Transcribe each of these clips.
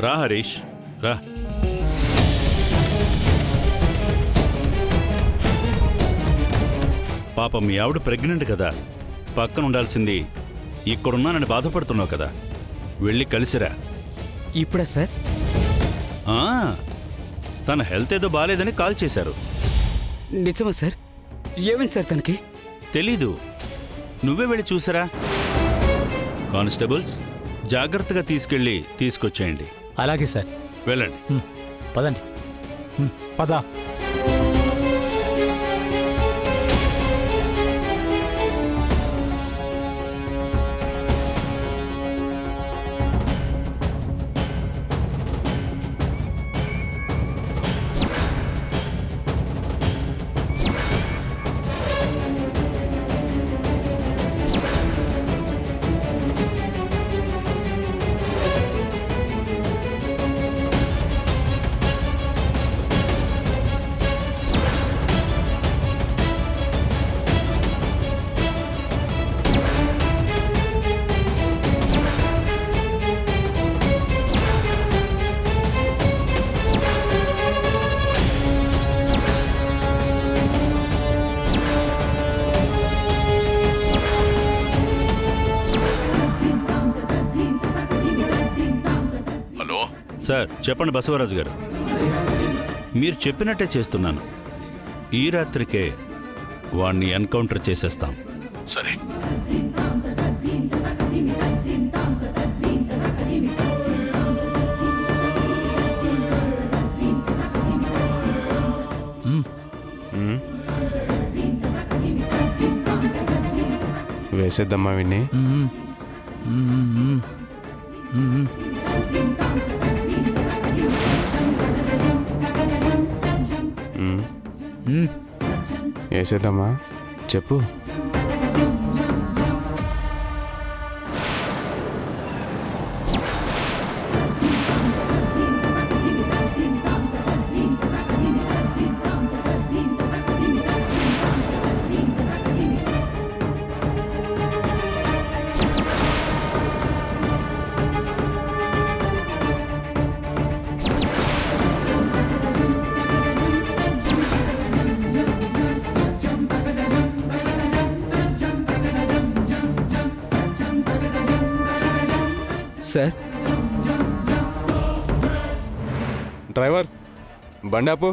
రా హరీష్ రా. పాపం మీ ఆవిడ ప్రెగ్నెంట్ కదా, పక్కన ఉండాల్సింది ఇక్కడున్నానని బాధపడుతున్నావు కదా, వెళ్ళి కలిసిరా. ఇప్పుడా సార్? తన హెల్త్ ఏదో బాలేదని కాల్ చేశారు. నిజమా సార్? ఏమైంది సార్ తనకి? తెలీదు, నువ్వే వెళ్ళి చూసారా. కానిస్టేబుల్స్ జాగ్రత్తగా తీసుకెళ్ళి తీసుకొచ్చేయండి. అలాగే సార్. వెళ్ళండి. పదండి. పద. సార్ చెప్పండి బసవరాజు గారు. మీరు చెప్పినట్టే చేస్తున్నాను. ఈ రాత్రికే వాణ్ణి ఎన్కౌంటర్ చేసేస్తాం. సరే. వేసేద్దామా విన్ని? వేసేద్దామా? చెప్పు. సార్, డ్రైవర్ బండి ఆపు.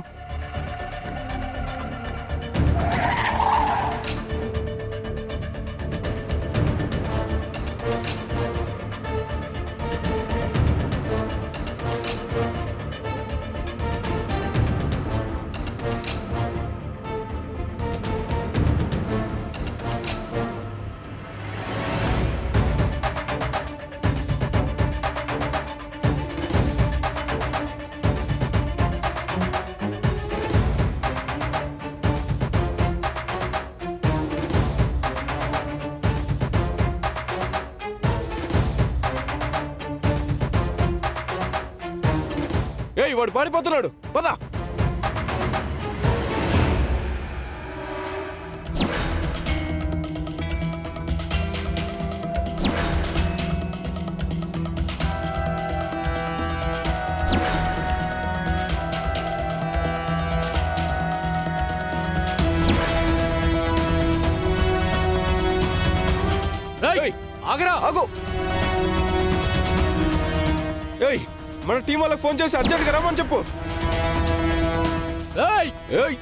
ఏయ్, వాడు పారిపోతున్నాడు. పద. ఆగరా. ఆగు. ఏయ్, మన టీం వాళ్ళకి ఫోన్ చేసి అర్జెంట్గా రమ్మని చెప్పు. ఏయ్ ఏయ్,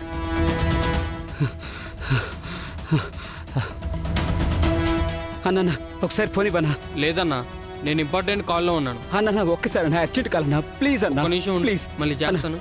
అన్న ఒకసారి ఫోన్ ఇవ్వనా? లేదన్నా, నేను ఇంపార్టెంట్ కాల్లో ఉన్నాను. అన్న ఒక్కసారి అన్న, అర్జెంట్ కాల్ అన్న, ప్లీజ్ అన్న. ఒక నిమిషం ఉండు. ప్లీజ్ మళ్ళీ చేస్తాను.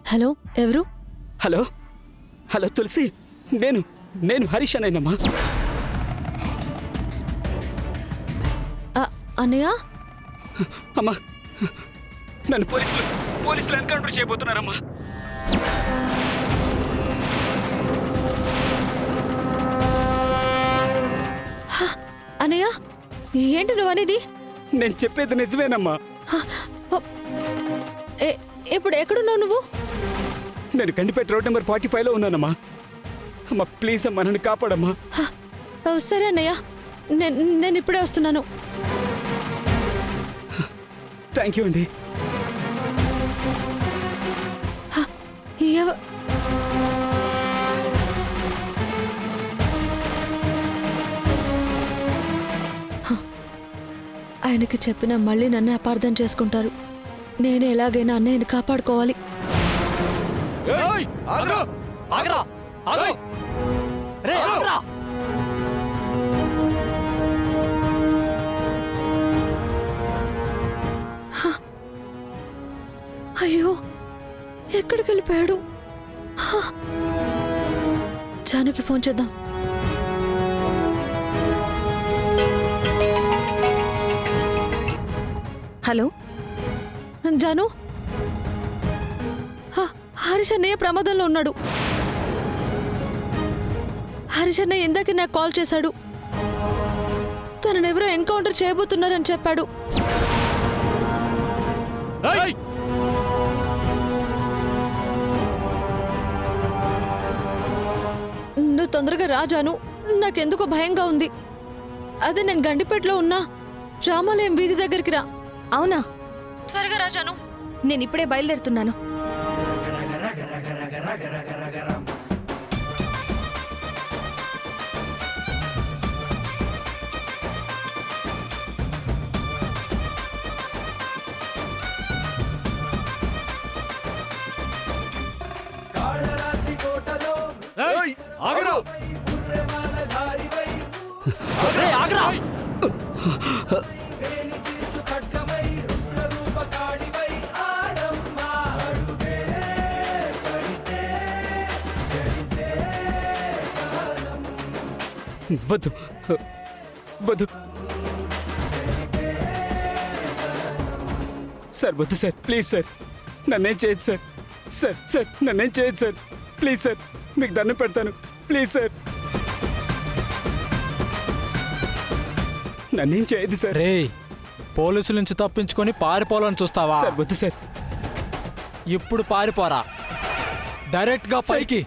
హలో ఎవరు? హలో హలో తులసి, నేను హరీష్ అనేనమ్మా. అన్నయ్య అమ్మా, నన్ను పోలీసులు ఎన్కౌంటర్ చేయబోతున్నారమ్మా. అన్నయ్య ఏంటి నువ్వు అనేది? నేను చెప్పేది నిజమేనమ్మా. ఇప్పుడు ఎక్కడున్నావు నువ్వు? నేను గండిపేట రోడ్ నెంబర్ 45లో ఉన్నానమ్మా. అమ్మా ప్లీజ్ అమ్మా, నన్ను కాపాడమ్మా. సరే అన్నయ్య, నేను ఇప్పుడే వస్తున్నాను. థ్యాంక్ యూ అండి. ఆయనకి చెప్పినా మళ్ళీ నన్ను అపార్థం చేసుకుంటారు. నేను ఎలాగైనా అన్నయ్యని కాపాడుకోవాలి. అయ్యో, ఎక్కడికి వెళ్ళిపోయాడు? జానుకి ఫోన్ చేద్దాం. హలో జాను, హరీష్ అన్నయ్య ప్రమాదంలో ఉన్నాడు. హరీష్ అన్నయ్య ఇందాక నాకు కాల్ చేశాడు. తనను ఎవరో ఎన్కౌంటర్ చేయబోతున్నారని చెప్పాడు. నువ్వు తొందరగా రాజాను, నాకెందుకో భయంగా ఉంది. అదే నేను గండిపేటలో ఉన్నా, రామాలయం వీధి దగ్గరికి రా. అవునా? త్వరగా రాజాను. నేను ఇప్పుడే బయలుదేరుతున్నాను. వద్దు వద్దు సార్, వద్దు సార్, ప్లీజ్ సార్, నన్నేం చేయొచ్చు సార్. సార్ నన్నేం చేయొచ్చు సార్, ప్లీజ్ సార్, మీకు దండం పెడతాను, ప్లీజ్ సార్, నన్నేం చేయదు సార్. రే, పోలీసుల నుంచి తప్పించుకొని పారిపోవాలని చూస్తావా? సార్ వద్దు సార్. ఇప్పుడు పారిపోరా, డైరెక్ట్ గా పైకి.